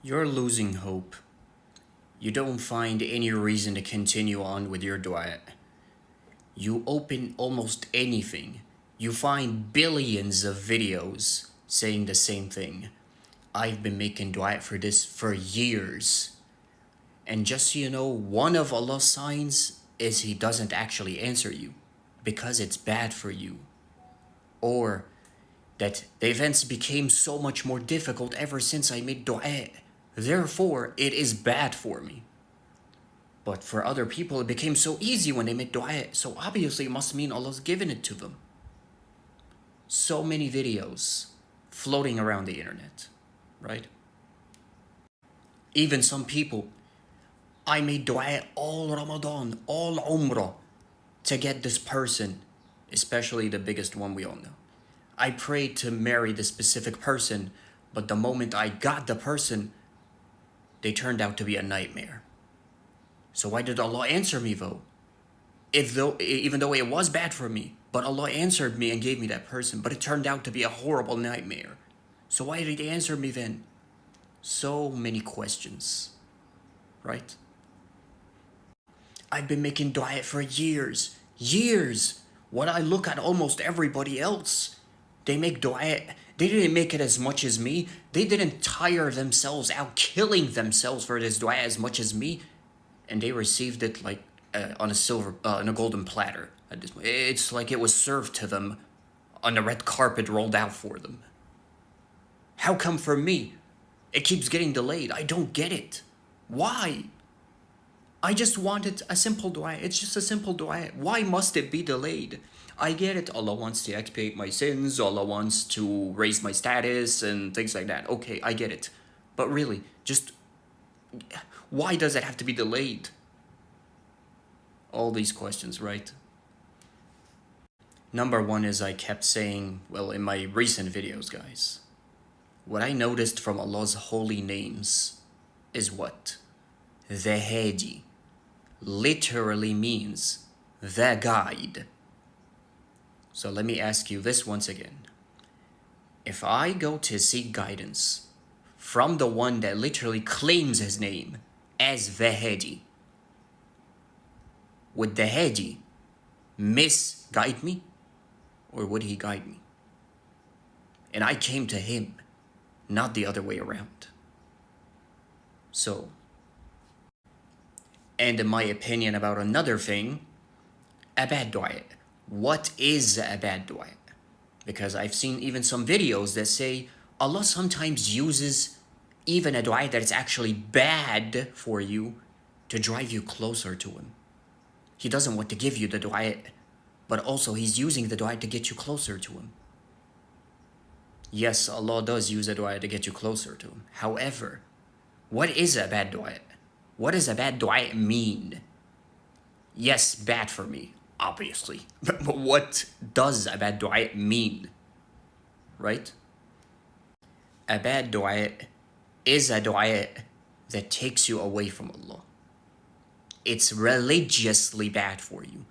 You're losing hope. You don't find any reason to continue on with your dua. You open almost anything. You find billions of videos saying the same thing. I've been making dua for this for years. And just so you know, one of Allah's signs is He doesn't actually answer you because it's bad for you. Or that the events became so much more difficult ever since I made dua. Therefore, it is bad for me. But for other people, it became so easy when they made dua. So obviously, it must mean Allah's given it to them. So many videos floating around the internet, right? Even some people, I made dua all Ramadan, all Umrah to get this person, especially the biggest one we all know. I prayed to marry this specific person, but the moment I got the person, they turned out to be a nightmare. So why did Allah answer me though? Even though it was bad for me, but Allah answered me and gave me that person, but it turned out to be a horrible nightmare. So why did He answer me then? So many questions, right? I've been making dua for years. When I look at almost everybody else, they make dua. They didn't make it as much as me. They didn't tire themselves out killing themselves for this dua as much as me. And they received it like on a golden platter. It's like it was served to them on a red carpet rolled out for them. How come for me, it keeps getting delayed? I don't get it. Why? I just wanted a simple dua. It's just a simple dua. Why must it be delayed? I get it. Allah wants to expiate my sins. Allah wants to raise my status and things like that. Okay, I get it. But really, just why does it have to be delayed? All these questions, right? Number one is I kept saying, well, in my recent videos, guys, what I noticed from Allah's holy names is what? The Hadi literally means the guide. So let me ask you this once again. If I go to seek guidance from the one that literally claims his name as the Hadi, would the Hadi misguide me? Or would he guide me? And I came to him, not the other way around. So, and in my opinion about another thing, a bad dua. What is a bad dua? Because I've seen even some videos that say Allah sometimes uses even a dua that is actually bad for you to drive you closer to Him. He doesn't want to give you the dua, but also He's using the dua to get you closer to Him. Yes, Allah does use a dua to get you closer to Him. However, what is a bad dua? What does a bad dua mean? Yes, bad for me, obviously. But what does a bad dua mean? Right? A bad dua is a dua that takes you away from Allah. It's religiously bad for you.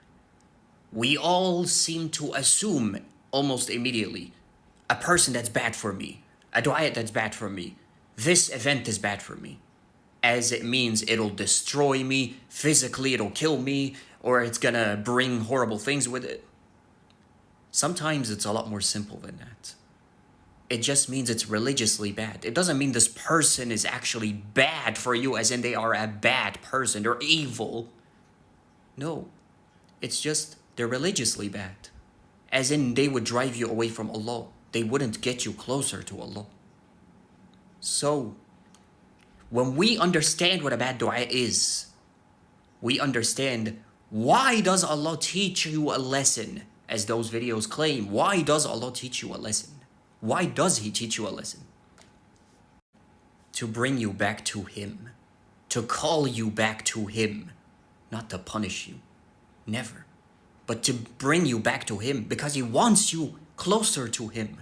We all seem to assume almost immediately, a person that's bad for me, a dua that's bad for me, this event is bad for me, as it means it'll destroy me, physically it'll kill me, or it's gonna bring horrible things with it. Sometimes it's a lot more simple than that. It just means it's religiously bad. It doesn't mean this person is actually bad for you, as in they are a bad person, they're evil. No, it's just they're religiously bad. As in they would drive you away from Allah. They wouldn't get you closer to Allah. So, when we understand what a bad dua is, we understand why does Allah teach you a lesson, as those videos claim. Why does Allah teach you a lesson? Why does He teach you a lesson? To bring you back to Him. To call you back to Him. Not to punish you. Never. But to bring you back to Him because He wants you closer to Him.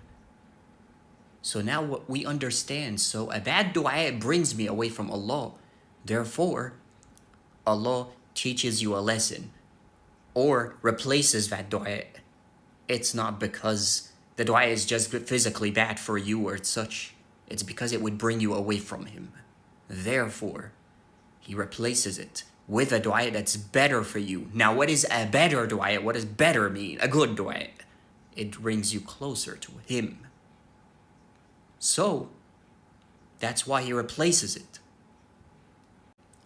So now what we understand. So a bad dua brings me away from Allah. Therefore, Allah teaches you a lesson or replaces that dua. It's not because the dua is just physically bad for you or such. It's because it would bring you away from Him. Therefore, he replaces it with a dua that's better for you. Now, what is a better dua? What does better mean? A good dua. It brings you closer to him. So, that's why he replaces it.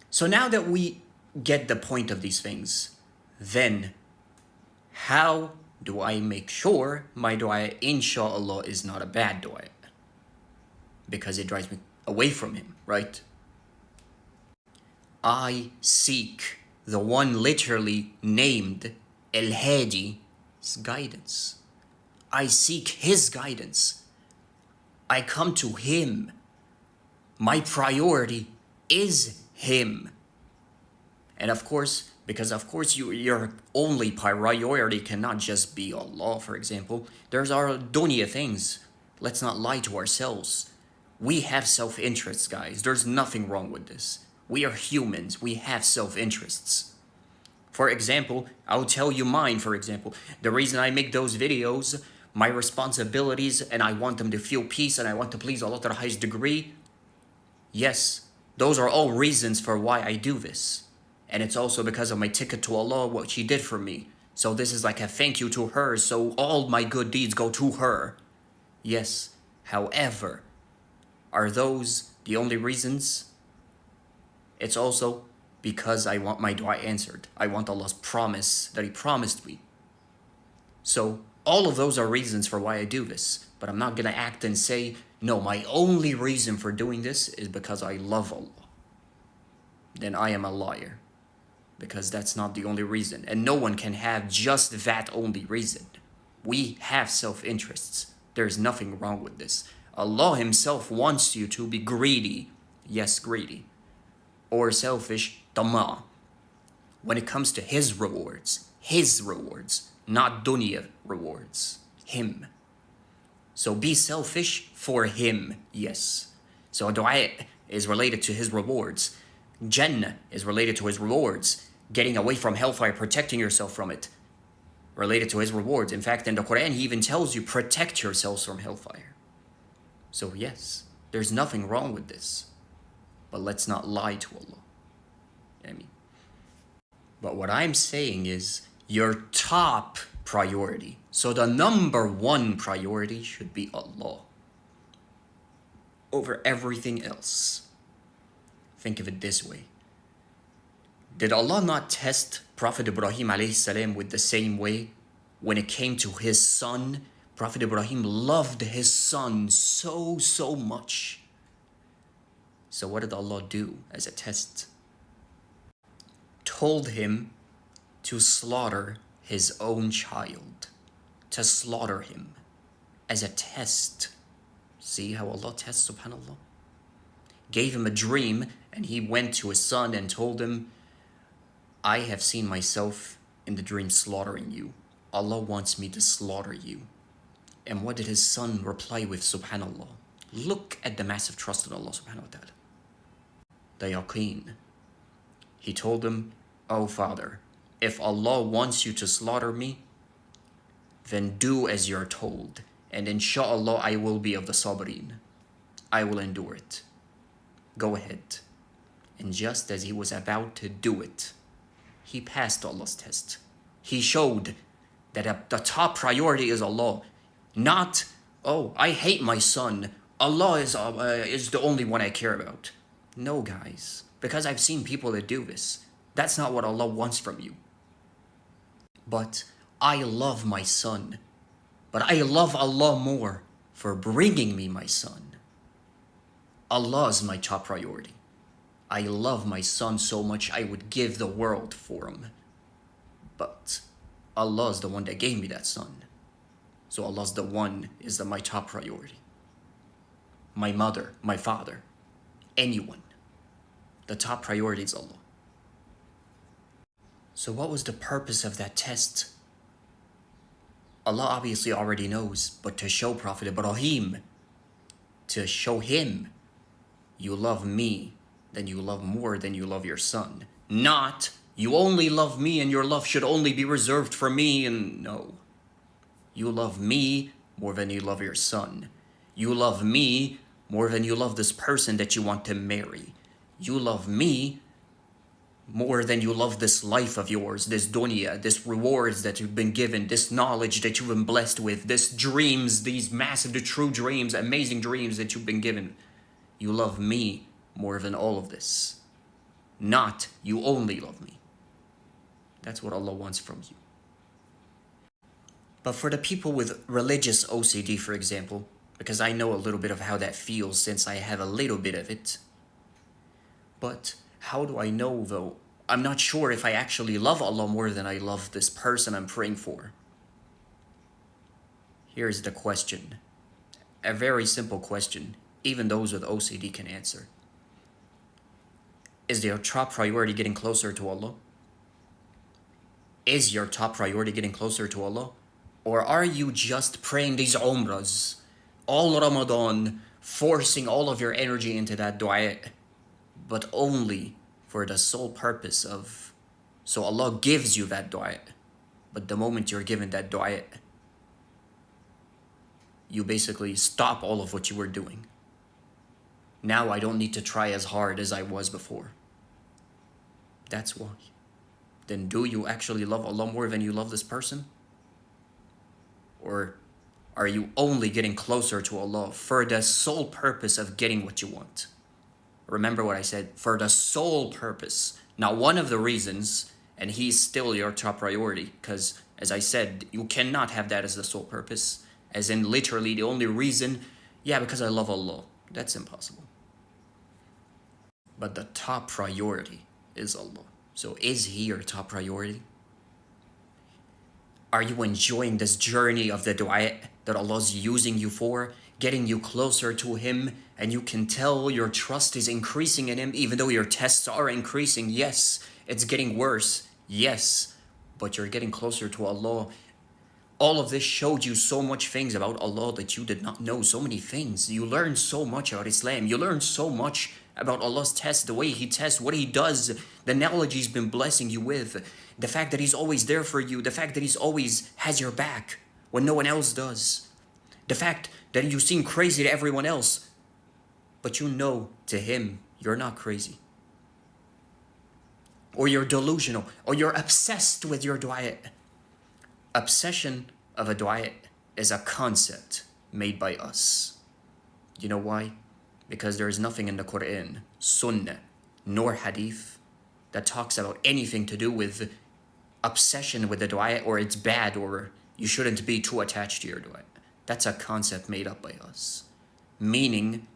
So now that we get the point of these things, then how do I make sure my dua, InshaAllah, is not a bad dua? Because it drives me away from him, right? I seek the one literally named Al-Hadi's guidance. I seek his guidance. I come to him. My priority is him. And of course, because of course your only priority cannot just be Allah, for example. There's our dunya things. Let's not lie to ourselves. We have self-interests, guys. There's nothing wrong with this. We are humans. We have self-interests. For example, I'll tell you mine, for example. The reason I make those videos, my responsibilities, and I want them to feel peace, and I want to please Allah to the highest degree. Yes, those are all reasons for why I do this. And it's also because of my ticket to Allah, what she did for me. So this is like a thank you to her, so all my good deeds go to her. Yes, however, are those the only reasons? It's also because I want my dua answered. I want Allah's promise that he promised me. So all of those are reasons for why I do this. But I'm not going to act and say, no, my only reason for doing this is because I love Allah. Then I am a liar. Because that's not the only reason. And no one can have just that only reason. We have self-interests. There's nothing wrong with this. Allah himself wants you to be greedy. Yes, greedy. Or selfish, tama. When it comes to his rewards, not dunya rewards. Him. So be selfish for him, yes. So dua is related to his rewards. Jannah is related to his rewards. Getting away from hellfire, protecting yourself from it, related to his rewards. In fact, in the Quran, he even tells you, protect yourselves from hellfire. So yes, there's nothing wrong with this. But let's not lie to Allah. But what I'm saying is, your top priority, so the number one priority should be Allah over everything else. Think of it this way. Did Allah not test Prophet Ibrahim alayhi salam with the same way when it came to his son? Prophet Ibrahim loved his son so much. So what did Allah do as a test? Told him to slaughter his own child. To slaughter him as a test. See how Allah tests, subhanAllah? Gave him a dream, and he went to his son and told him, I have seen myself in the dream slaughtering you. Allah wants me to slaughter you. And what did his son reply with, subhanAllah? Look at the massive trust in Allah subhanahu wa ta'ala. The Yaqeen. He told him, oh Father, if Allah wants you to slaughter me, then do as you're told. And InshaAllah, I will be of the sabreen. I will endure it. Go ahead. And just as he was about to do it, he passed Allah's test. He showed that the top priority is Allah. Not, oh, I hate my son. Allah is the only one I care about. No, guys. Because I've seen people that do this. That's not what Allah wants from you. But I love my son. But I love Allah more for bringing me my son. Allah is my top priority. I love my son so much I would give the world for him. But Allah is the one that gave me that son. So Allah is my top priority. My mother, my father, anyone. The top priority is Allah. So what was the purpose of that test? Allah obviously already knows, but to show Prophet Ibrahim, to show him, you love me, then you love more than you love your son. Not, you only love me and your love should only be reserved for me, and no. You love me more than you love your son. You love me more than you love this person that you want to marry. You love me more than you love this life of yours, this dunya, this rewards that you've been given, this knowledge that you've been blessed with, this dreams, these massive, the true dreams, amazing dreams that you've been given. You love me more than all of this. Not you only love me. That's what Allah wants from you. But for the people with religious OCD, for example, because I know a little bit of how that feels since I have a little bit of it. But how do I know though? I'm not sure if I actually love Allah more than I love this person I'm praying for. Here's the question. A very simple question, even those with OCD can answer. Is your top priority getting closer to Allah? Is your top priority getting closer to Allah? Or are you just praying these umrahs all Ramadan, forcing all of your energy into that dua, but only for the sole purpose of, so Allah gives you that dua, but the moment you're given that dua, you basically stop all of what you were doing. Now I don't need to try as hard as I was before. That's why. Then do you actually love Allah more than you love this person? Or are you only getting closer to Allah for the sole purpose of getting what you want? Remember what I said, for the sole purpose. Now, one of the reasons, and he's still your top priority, because as I said, you cannot have that as the sole purpose, as in literally the only reason, yeah, because I love Allah. That's impossible. But the top priority is Allah. So is he your top priority? Are you enjoying this journey of the dua that Allah's using you for, getting you closer to Him, and you can tell your trust is increasing in Him, even though your tests are increasing? Yes, it's getting worse. Yes, but you're getting closer to Allah. All of this showed you so much things about Allah that you did not know, so many things. You learned so much about Islam. You learned so much about Allah's test, the way He tests, what He does, the knowledge He's been blessing you with, the fact that He's always there for you, the fact that He's always has your back when no one else does, the fact that you seem crazy to everyone else, but you know to Him you're not crazy, or you're delusional, or you're obsessed with your dua. Obsession of a dua is a concept made by us. You know why? Because there is nothing in the Quran, Sunnah, nor Hadith that talks about anything to do with obsession with the dua, or it's bad, or you shouldn't be too attached to your dua. That's a concept made up by us, meaning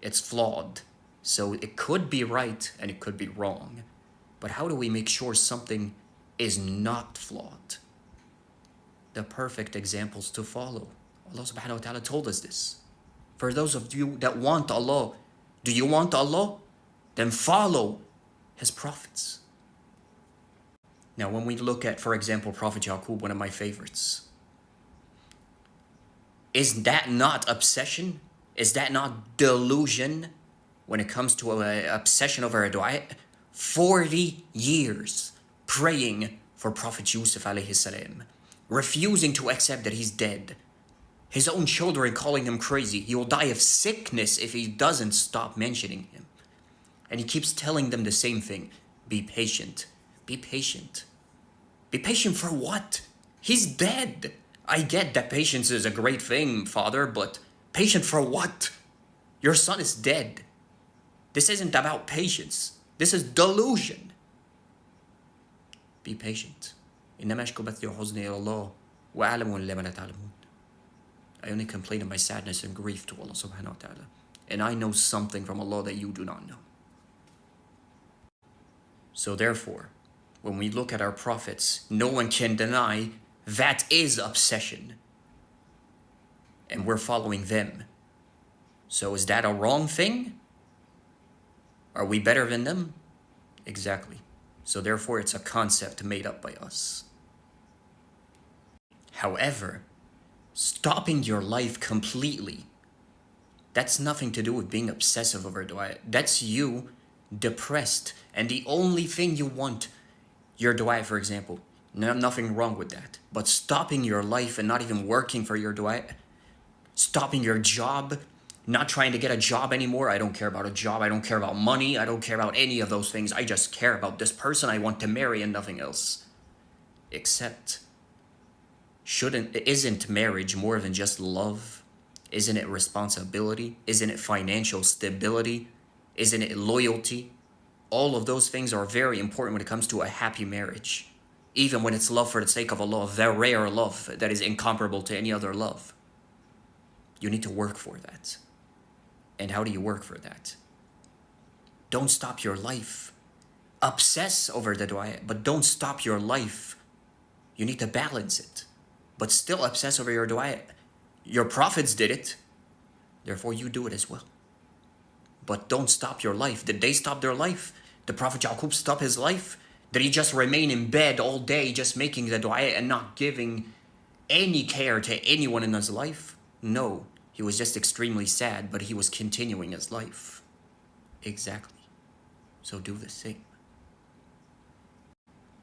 it's flawed. So it could be right and it could be wrong. But how do we make sure something is not flawed? The perfect examples to follow. Allah subhanahu wa ta'ala told us this. For those of you that want Allah, do you want Allah? Then follow His prophets. Now when we look at, for example, Prophet Yaqub, one of my favorites, is that not obsession? Is that not delusion when it comes to an obsession over a dua? 40 years praying for Prophet Yusuf alayhi salam, refusing to accept that he's dead. His own children calling him crazy. He will die of sickness if he doesn't stop mentioning him. And he keeps telling them the same thing. Be patient. Be patient. Be patient for what? He's dead. I get that patience is a great thing, Father, but patient for what? Your son is dead. This isn't about patience. This is delusion. Be patient. إنما أشكو بثي وحزني إلى الله وأعلم لما لا تعلمون. I only complain of my sadness and grief to Allah subhanahu wa ta'ala. And I know something from Allah that you do not know. So therefore, when we look at our prophets, no one can deny that is obsession. And we're following them. So is that a wrong thing? Are we better than them? Exactly. So therefore, it's a concept made up by us. However, stopping your life completely, that's nothing to do with being obsessive over dua. That's you depressed, and the only thing you want, your dua, for example, nothing wrong with that. But stopping your life and not even working for your dua, stopping your job, Not trying to get a job anymore. I don't care about a job. I don't care about money. I don't care about any of those things. I just care about this person I want to marry and nothing else. Except, isn't marriage more than just love? Isn't it responsibility? Isn't it financial stability? Isn't it loyalty? All of those things are very important when it comes to a happy marriage. Even when it's love for the sake of Allah, the rare love that is incomparable to any other love. You need to work for that. And how do you work for that? Don't stop your life. Obsess over the dua, but don't stop your life. You need to balance it, but still obsess over your dua. Your prophets did it, therefore you do it as well. But don't stop your life. Did they stop their life? Did Prophet Yaqub stop his life? Did he just remain in bed all day just making the dua and not giving any care to anyone in his life? No, he was just extremely sad, but he was continuing his life. Exactly. So do the same.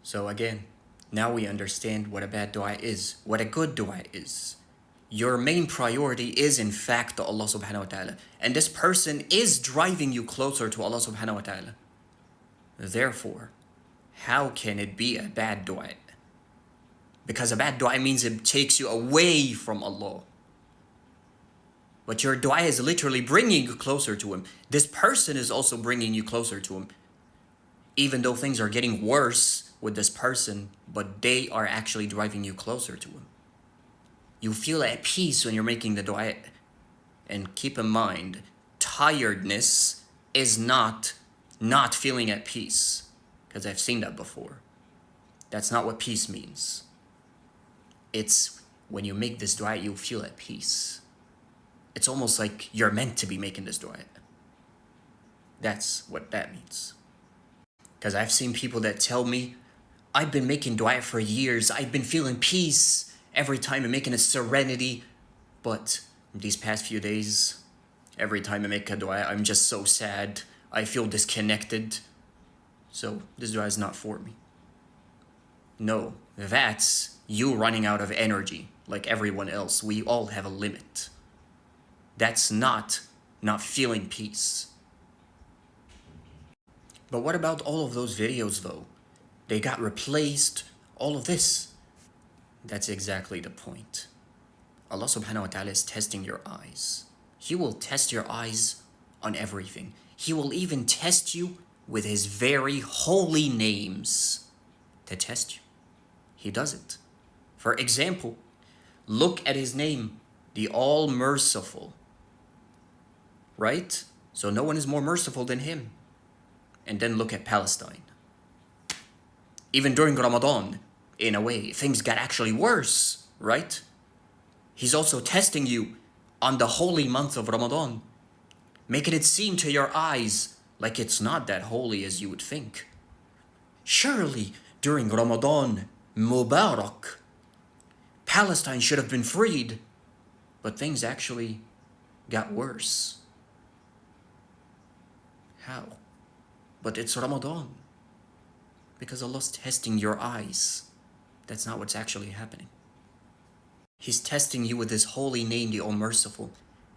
So again, now we understand what a bad dua is, what a good dua is. Your main priority is in fact Allah subhanahu wa ta'ala. And this person is driving you closer to Allah subhanahu wa ta'ala. Therefore, how can it be a bad dua? Because a bad dua means it takes you away from Allah. But your dua is literally bringing you closer to Him. This person is also bringing you closer to Him. Even though things are getting worse with this person, but they are actually driving you closer to Him. You feel at peace when you're making the dua. And keep in mind, tiredness is not feeling at peace. Because I've seen that before. That's not what peace means. It's when you make this dua, you feel at peace. It's almost like you're meant to be making this dua. That's what that means. Because I've seen people that tell me, I've been making dua for years. I've been feeling peace every time I'm making a serenity. But these past few days, every time I make a dua, I'm just so sad. I feel disconnected. So this dua is not for me. No, that's you running out of energy like everyone else. We all have a limit. That's not feeling peace. But what about all of those videos though? They got replaced, all of this. That's exactly the point. Allah subhanahu wa ta'ala is testing your eyes. He will test your eyes on everything. He will even test you with His very holy names to test you. He does it. For example, look at His name, the All-Merciful. Right? So no one is more merciful than Him. And then look at Palestine. Even during Ramadan, in a way, things got actually worse, right? He's also testing you on the holy month of Ramadan, making it seem to your eyes like it's not that holy as you would think. Surely, during Ramadan, Mubarak, Palestine should have been freed, but things actually got worse. How? But it's Ramadan. Because Allah's testing your eyes. That's not what's actually happening. He's testing you with His holy name, the All-Merciful.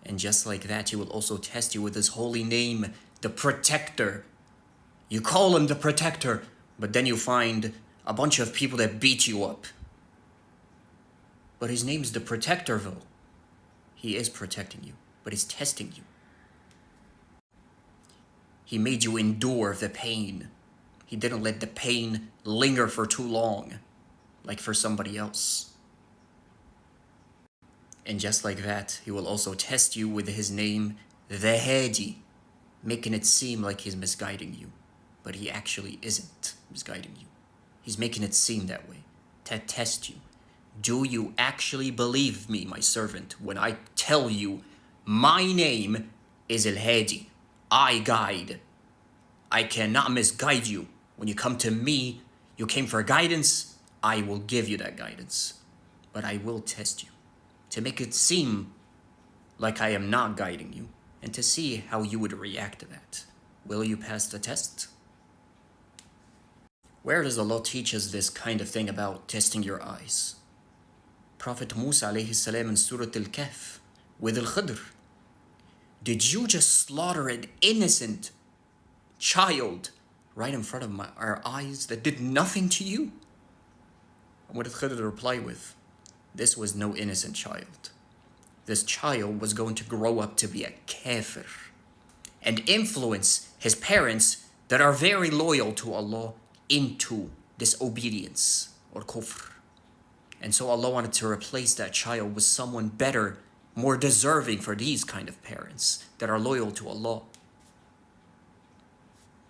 And just like that, He will also test you with His holy name, the Protector. You call Him the Protector, but then you find a bunch of people that beat you up. But His name's the Protector though. He is protecting you, but He's testing you. He made you endure the pain. He didn't let the pain linger for too long, like for somebody else. And just like that, He will also test you with His name, the Hadi, making it seem like He's misguiding you, but He actually isn't misguiding you. He's making it seem that way, to test you. Do you actually believe me, my servant, when I tell you my name is Al-Hadi? I guide. I cannot misguide you. When you come to me, you came for guidance, I will give you that guidance. But I will test you to make it seem like I am not guiding you and to see how you would react to that. Will you pass the test? Where does Allah teach us this kind of thing about testing your eyes? Prophet Musa alayhi salam in Surah Al-Kahf with Al-Khidr. Did you just slaughter an innocent child right in front of our eyes that did nothing to you? And what did Khidr reply with? This was no innocent child. This child was going to grow up to be a kafir and influence his parents that are very loyal to Allah into disobedience or kufr. And so Allah wanted to replace that child with someone better, more deserving for these kind of parents that are loyal to Allah.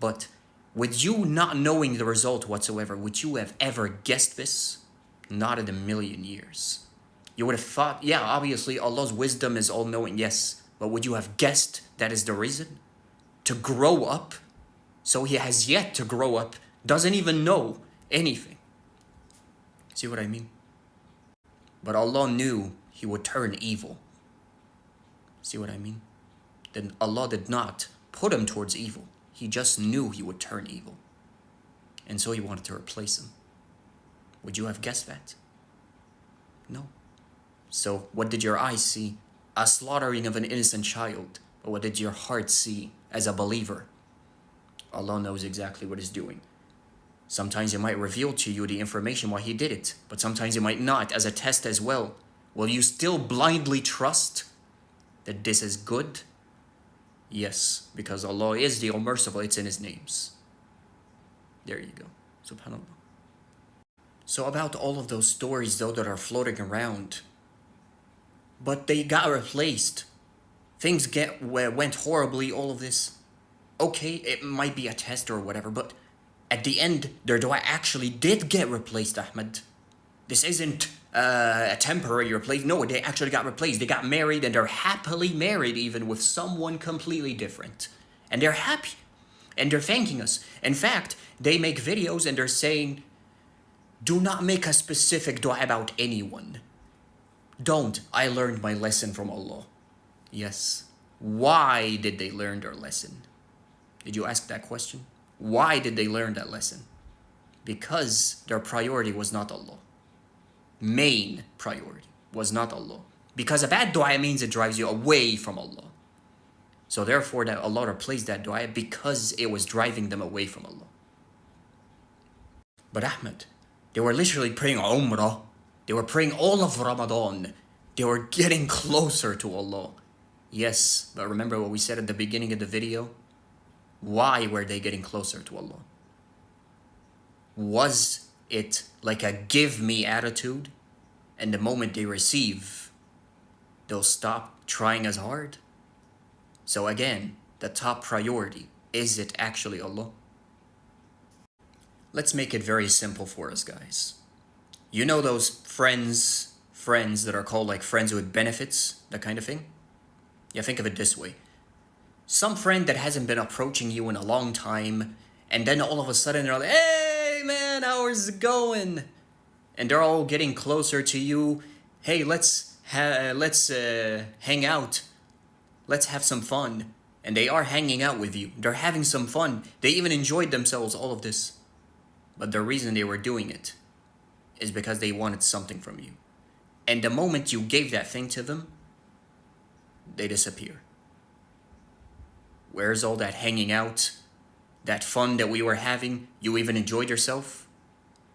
But with you not knowing the result whatsoever, would you have ever guessed this? Not in a million years. You would have thought, yeah, obviously Allah's wisdom is all-knowing, yes. But would you have guessed that is the reason? To grow up? So he has yet to grow up, doesn't even know anything. See what I mean? But Allah knew he would turn evil. See what I mean? Then Allah did not put him towards evil. He just knew he would turn evil. And so he wanted to replace him. Would you have guessed that? No. So what did your eyes see? A slaughtering of an innocent child. But what did your heart see as a believer? Allah knows exactly what He's doing. Sometimes He might reveal to you the information why He did it, but sometimes He might not, as a test as well. Will you still blindly trust that this is good? Yes, because Allah is the All-Merciful, it's in His names. There you go. SubhanAllah. So about all of those stories though that are floating around, but they got replaced. Things went horribly, all of this. Okay, it might be a test or whatever, but at the end, their dua actually did get replaced, Ahmed. This isn't a temporary replace. No, they actually got replaced. They got married and they're happily married even with someone completely different. And they're happy. And they're thanking us. In fact, they make videos and they're saying, do not make a specific dua about anyone. Don't. I learned my lesson from Allah. Yes. Why did they learn their lesson? Did you ask that question? Why did they learn that lesson? Because their priority was not Allah. Main priority was not Allah. Because a bad dua means it drives you away from Allah. So therefore that Allah replaced that dua because it was driving them away from Allah. But Ahmed, they were literally praying Umrah. They were praying all of Ramadan. They were getting closer to Allah. Yes, but remember what we said at the beginning of the video? Why were they getting closer to Allah? Was it like a give me attitude? And the moment they receive, they'll stop trying as hard? So again, the top priority, is it actually Allah? Let's make it very simple for us, guys. You know those friends that are called like friends with benefits, that kind of thing? Yeah, think of it this way. Some friend that hasn't been approaching you in a long time, and then all of a sudden they're like, hey man, how's it going? And they're all getting closer to you. Hey, let's hang out. Let's have some fun. And they are hanging out with you. They're having some fun. They even enjoyed themselves, all of this. But the reason they were doing it is because they wanted something from you. And the moment you gave that thing to them, they disappear. Where's all that hanging out, that fun that we were having? You even enjoyed yourself?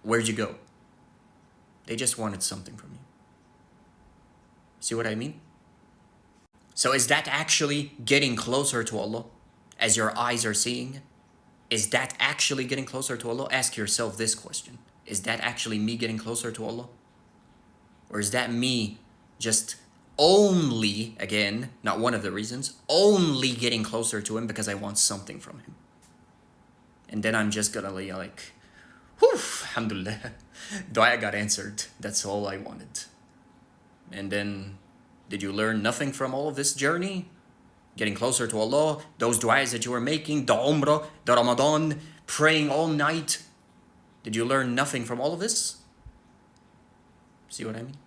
Where'd you go? They just wanted something from you. See what I mean? So is that actually getting closer to Allah as your eyes are seeing? Is that actually getting closer to Allah? Ask yourself this question. Is that actually me getting closer to Allah? Or is that me just only, again, not one of the reasons, only getting closer to Him because I want something from Him? And then I'm just gonna be like, whew, alhamdulillah, dua got answered. That's all I wanted. And then, did you learn nothing from all of this journey? Getting closer to Allah, those du'as that you were making, the Umrah, the Ramadan, praying all night. Did you learn nothing from all of this? See what I mean?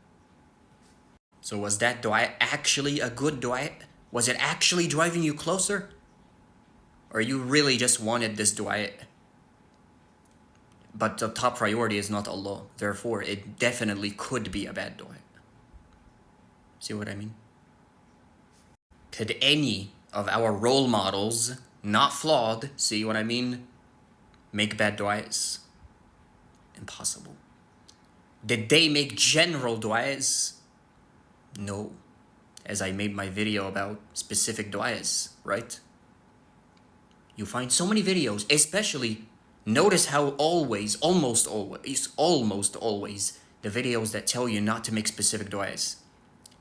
So was that dua actually a good dua? Was it actually driving you closer? Or you really just wanted this dua? But the top priority is not Allah. Therefore, it definitely could be a bad dua. See what I mean? Could any of our role models, not flawed, see what I mean, make bad du'as? Impossible. Did they make general du'as? No. As I made my video about specific du'as, right? You find so many videos, especially, notice how almost always, the videos that tell you not to make specific du'as,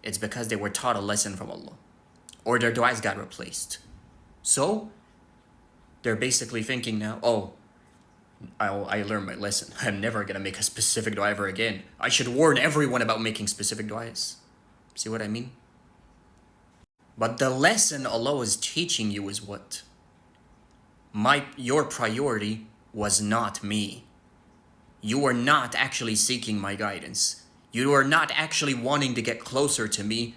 it's because they were taught a lesson from Allah, or their du'as got replaced. So, they're basically thinking now, oh, I learned my lesson. I'm never gonna make a specific du'a ever again. I should warn everyone about making specific du'as. See what I mean? But the lesson Allah is teaching you is what? Your priority was not me. You are not actually seeking my guidance. You are not actually wanting to get closer to me.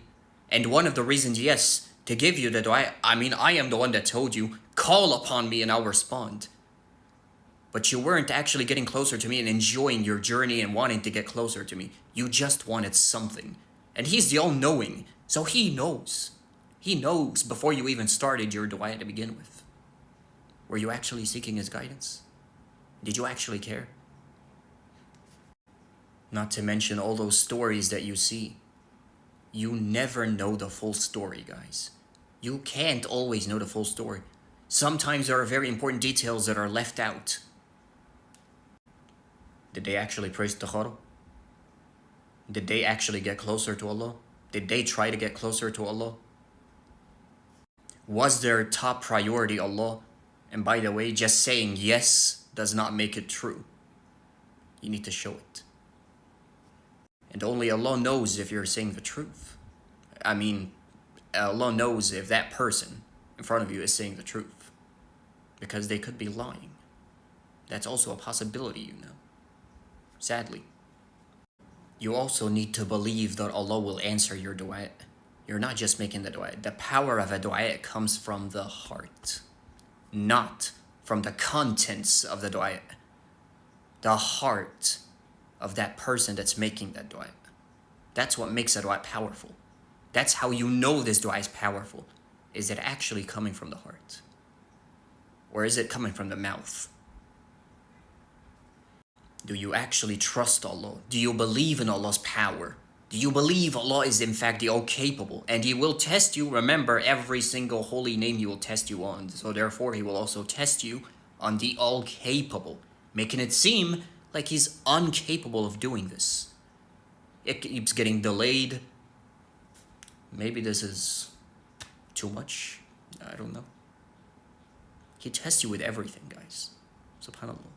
And one of the reasons, yes, to give you the du'a, I am the one that told you, call upon me and I'll respond. But you weren't actually getting closer to me and enjoying your journey and wanting to get closer to me. You just wanted something. And He's the all-knowing, so He knows. He knows before you even started your du'a to begin with. Were you actually seeking His guidance? Did you actually care? Not to mention all those stories that you see. You never know the full story, guys. You can't always know the full story. Sometimes there are very important details that are left out. Did they actually pray istikhara? Did they actually get closer to Allah? Did they try to get closer to Allah? Was their top priority Allah? And by the way, just saying yes does not make it true. You need to show it. And only Allah knows if you're saying the truth. Allah knows if that person in front of you is saying the truth. Because they could be lying. That's also a possibility, you know. Sadly. You also need to believe that Allah will answer your du'a. You're not just making the du'a. The power of a du'a comes from the heart, not from the contents of the du'a. The heart of that person that's making that du'a. That's what makes a du'a powerful. That's how you know this du'a is powerful. Is it actually coming from the heart? Or is it coming from the mouth? Do you actually trust Allah? Do you believe in Allah's power? Do you believe Allah is in fact the all-capable? And He will test you. Remember, every single holy name He will test you on. So therefore, He will also test you on the all-capable, making it seem like He's incapable of doing this. It keeps getting delayed. Maybe this is too much. I don't know. He tests you with everything, guys. SubhanAllah.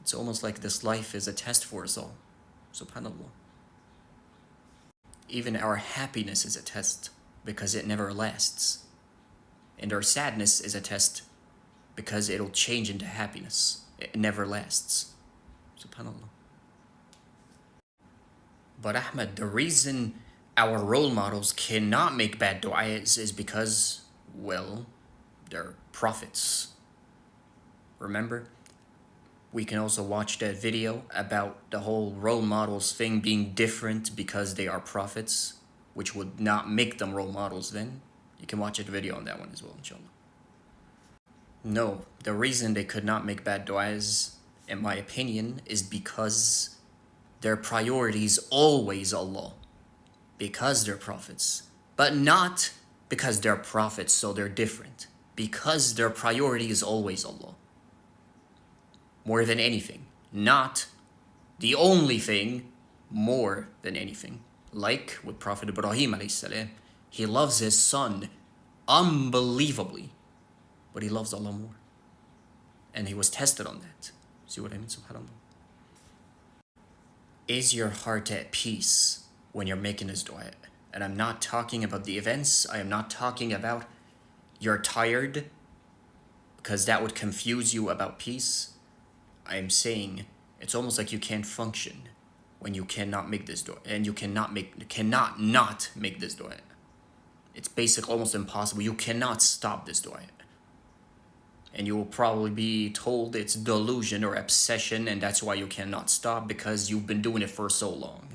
It's almost like this life is a test for us all. SubhanAllah. Even our happiness is a test because it never lasts. And our sadness is a test because it'll change into happiness. It never lasts. SubhanAllah. But Ahmed, the reason our role models cannot make bad du'as is because, well, they're prophets. Remember? We can also watch that video about the whole role models thing being different because they are prophets, which would not make them role models then. You can watch a video on that one as well, inshallah. No, the reason they could not make bad du'as, in my opinion, is because their priority is always Allah. Because they're prophets. But not because they're prophets, so they're different. Because their priority is always Allah. More than anything. Not the only thing, more than anything. Like with Prophet Ibrahim alayhi salam, he loves his son unbelievably, but he loves Allah more. And he was tested on that. See what I mean? SubhanAllah. Is your heart at peace when you're making this du'a? And I'm not talking about the events. I am not talking about you're tired, because that would confuse you about peace. I am saying it's almost like you can't function when you cannot make this du'a, and you cannot not make this du'a. It's basically almost impossible. You cannot stop this du'a. And you will probably be told it's delusion or obsession, and that's why you cannot stop, because you've been doing it for so long.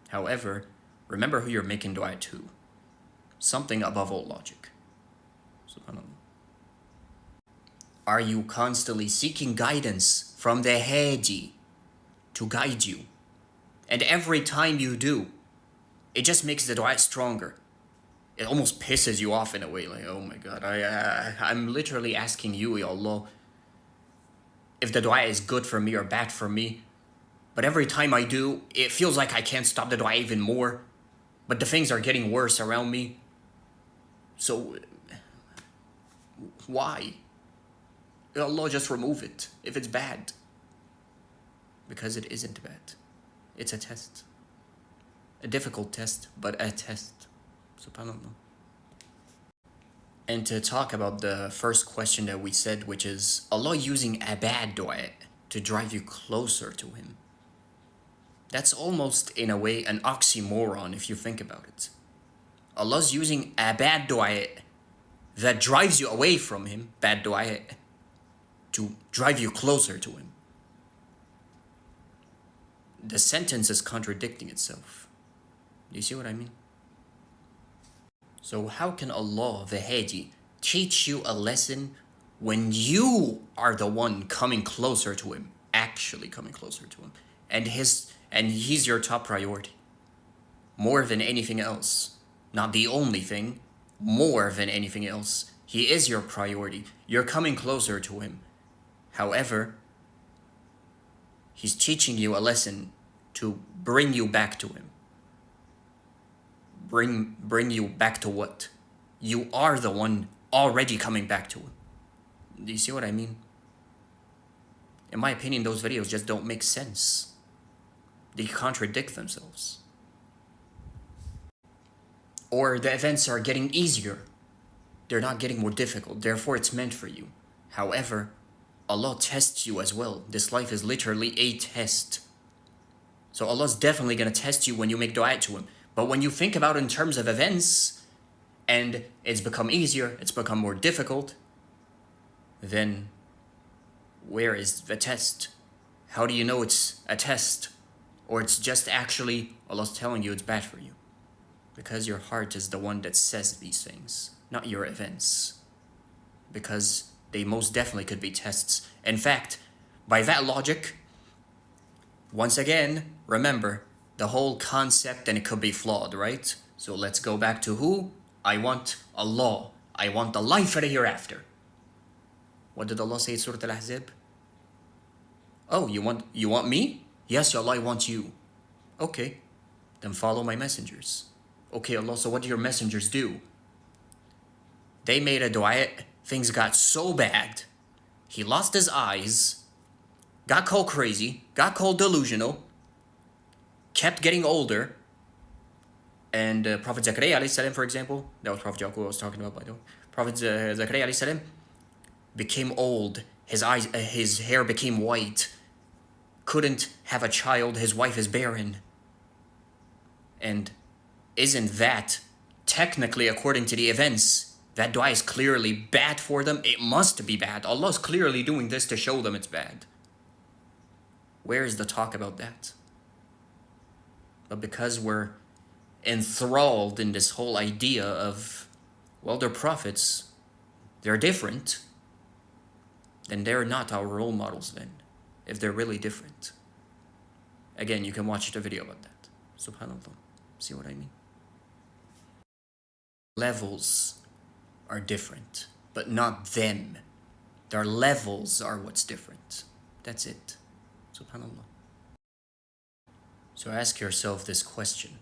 However, remember who you're making du'a to. something above all logic. Subhanallah. Are you constantly seeking guidance from the Hadi to guide you? And every time you do, it just makes the dua stronger. It almost pisses you off in a way, like, oh my God, I'm literally asking you, Ya Allah, if the dua is good for me or bad for me. But every time I do, it feels like I can't stop the dua even more. But the things are getting worse around me. So, why? Ya Allah, just remove it if it's bad. Because it isn't bad. It's a test. A difficult test, but a test. SubhanAllah. And to talk about the first question that we said, which is Allah using a bad dua to drive you closer to Him. That's almost, in a way, an oxymoron if you think about it. Allah's using a bad dua that drives you away from Him, bad dua, to drive you closer to Him. The sentence is contradicting itself. Do you see what I mean? So how can Allah, the Hadi, teach you a lesson when you are the one coming closer to Him, actually coming closer to Him, and He's your top priority, more than anything else, not the only thing, more than anything else. He is your priority. You're coming closer to Him. However, He's teaching you a lesson to bring you back to Him. Bring you back to what? You are the one already coming back to Him. Do you see what I mean? In my opinion, those videos just don't make sense. They contradict themselves. Or the events are getting easier. They're not getting more difficult. Therefore, it's meant for you. However, Allah tests you as well. This life is literally a test. So Allah's definitely going to test you when you make dua to Him. But when you think about it in terms of events, and it's become easier, it's become more difficult, then where is the test? How do you know it's a test? Or it's just actually Allah's telling you it's bad for you? Because your heart is the one that says these things, not your events. Because they most definitely could be tests. In fact, by that logic, once again, remember, the whole concept, and it could be flawed, right? So let's go back to who? I want Allah. I want the life of the hereafter. What did Allah say in Surah Al-Ahzab? Oh, you want me? Yes, Allah, I want you. Okay, then follow my messengers. Okay, Allah, so what do your messengers do? They made a dua, things got so bad, he lost his eyes, got called crazy, got called delusional, kept getting older, and Prophet Zakaria alayhi salam, for example, that was Prophet Yaqub I was talking about, by the way. Prophet Zakaria alayhi salam became old, his hair became white, couldn't have a child, his wife is barren. And isn't that technically, according to the events, that dua is clearly bad for them? It must be bad. Allah's clearly doing this to show them it's bad. Where is the talk about that? But because we're enthralled in this whole idea of, well, they're prophets, they're different, then they're not our role models then, if they're really different. Again, you can watch the video about that. SubhanAllah. See what I mean? Levels are different, but not them. Their levels are what's different. That's it. SubhanAllah. So ask yourself this question.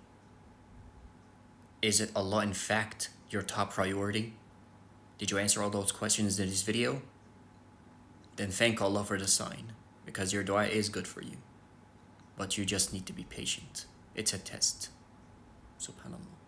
Is it Allah in fact your top priority? Did you answer all those questions in this video? Then thank Allah for the sign, because your dua is good for you. But you just need to be patient. It's a test. SubhanAllah.